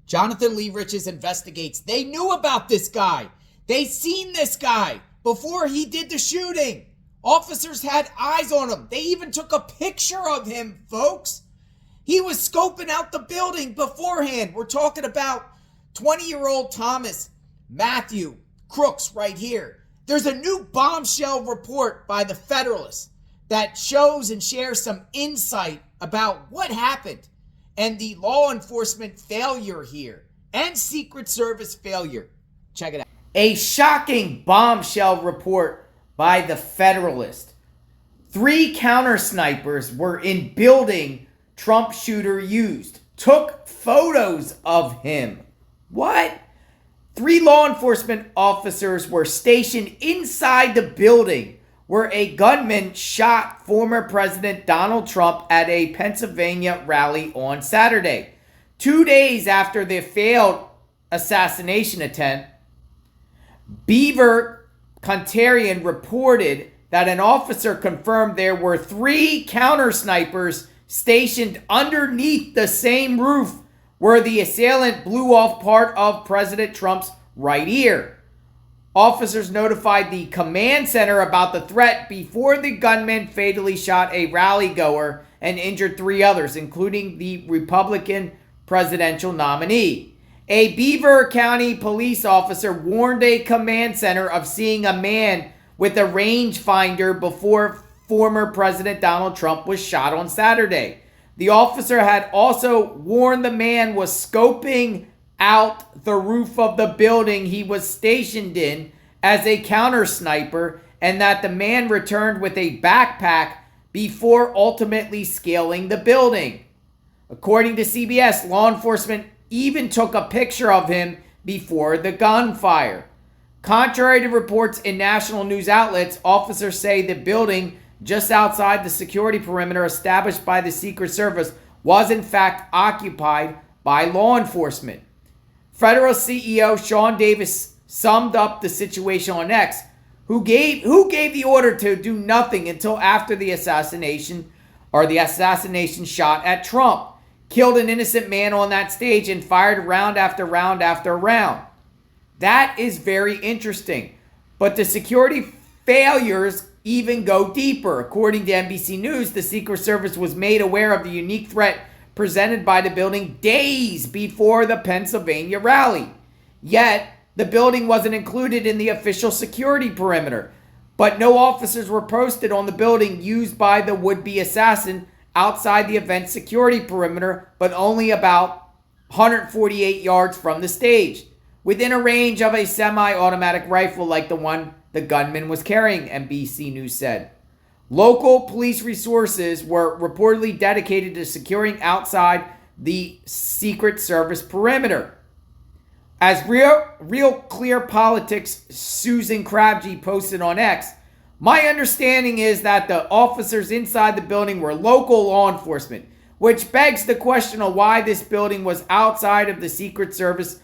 Jonathan Lee Riches investigates. They knew about this guy. They seen this guy before he did the shooting. Officers had eyes on him. They even took a picture of him, folks. He was scoping out the building beforehand. We're talking about 20-year-old Thomas Matthew Crooks right here. There's a new bombshell report by the Federalist that shows and shares some insight about what happened and the law enforcement failure here and Secret Service failure. Check it out. A shocking bombshell report by the Federalist. 3 counter snipers were in building Trump shooter used. Took photos of him. What? 3 law enforcement officers were stationed inside the building where a gunman shot former President Donald Trump at a Pennsylvania rally on Saturday. 2 days after the failed assassination attempt, Butler County reported that an officer confirmed there were 3 counter snipers stationed underneath the same roof where the assailant blew off part of President Trump's right ear. Officers notified the command center about the threat before the gunman fatally shot a rally goer and injured 3 others, including the Republican presidential nominee. A Beaver County police officer warned a command center of seeing a man with a rangefinder before former President Donald Trump was shot on Saturday. The officer had also warned the man was scoping out the roof of the building he was stationed in as a counter sniper, and that the man returned with a backpack before ultimately scaling the building. According to CBS, law enforcement even took a picture of him before the gunfire. Contrary to reports in national news outlets, officers say the building just outside the security perimeter established by the Secret Service was in fact occupied by law enforcement. Federal CEO Sean Davis summed up the situation on X, who gave the order to do nothing until after the assassination shot at Trump, killed an innocent man on that stage, and fired round after round after round. That is very interesting. But the security failures even go deeper. According to NBC News, the Secret Service was made aware of the unique threat presented by the building days before the Pennsylvania rally. Yet, the building wasn't included in the official security perimeter. But no officers were posted on the building used by the would-be assassin outside the event security perimeter, but only about 148 yards from the stage, within a range of a semi-automatic rifle like the one the gunman was carrying, NBC News said. Local police resources were reportedly dedicated to securing outside the Secret Service perimeter. As Real Clear Politics' Susan Krabje posted on X, my understanding is that the officers inside the building were local law enforcement, which begs the question of why this building was outside of the Secret Service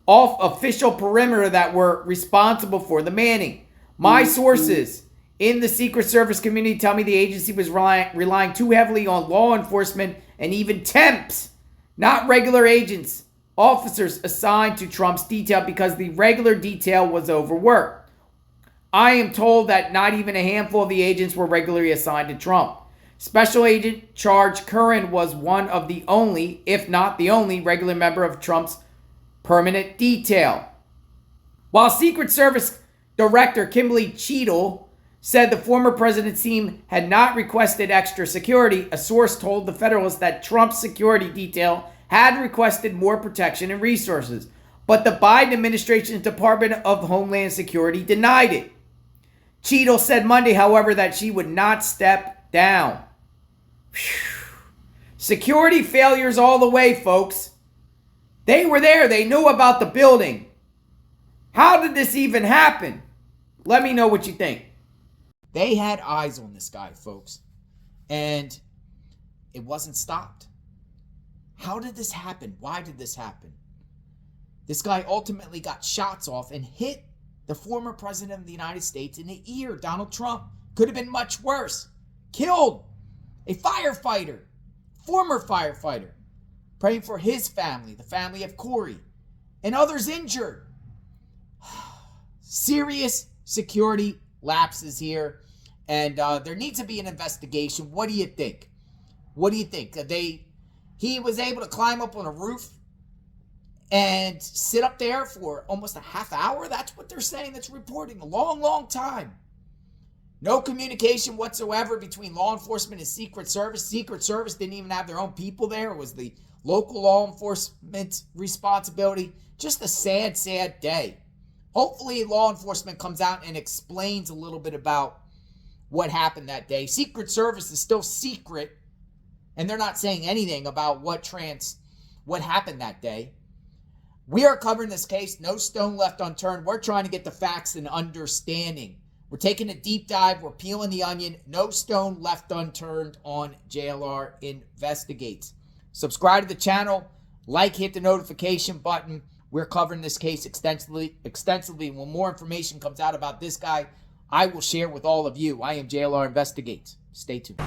official perimeter that were responsible for the manning. My sources in the Secret Service community tell me the agency was relying too heavily on law enforcement and even temps, not regular agents, officers assigned to Trump's detail because the regular detail was overworked. I am told that not even a handful of the agents were regularly assigned to Trump. Special Agent Charge Curran was one of the only, if not the only, regular member of Trump's permanent detail. While Secret Service Director Kimberly Cheadle said the former president's team had not requested extra security, a source told the Federalist that Trump's security detail had requested more protection and resources, but the Biden administration's Department of Homeland Security denied it. Cheadle said Monday, however, that she would not step down. Whew. Security failures all the way, folks. They were there. They knew about the building. How did this even happen? Let me know what you think. They had eyes on this guy, folks, and it wasn't stopped. How did this happen? Why did this happen? This guy ultimately got shots off and hit the former president of the United States in the ear, Donald Trump. Could have been much worse. Killed a firefighter, former firefighter. praying for his family, the family of Corey, and others injured. Serious security lapses here, and there needs to be an investigation. What do you think? What do you think? He was able to climb up on a roof and sit up there for almost a half hour? That's what they're saying. That's reporting. A long, long time. No communication whatsoever between law enforcement and Secret Service. Secret Service didn't even have their own people there. It was the local law enforcement's responsibility. Just a sad, sad day. Hopefully law enforcement comes out and explains a little bit about what happened that day. Secret Service is still secret, and they're not saying anything about what happened that day. We are covering this case. No stone left unturned. We're trying to get the facts and understanding. We're taking a deep dive. We're peeling the onion. No stone left unturned on JLR Investigates. Subscribe to the channel. Like, hit the notification button. We're covering this case extensively. When more information comes out about this guy, I will share with all of you. I am JLR Investigates. Stay tuned.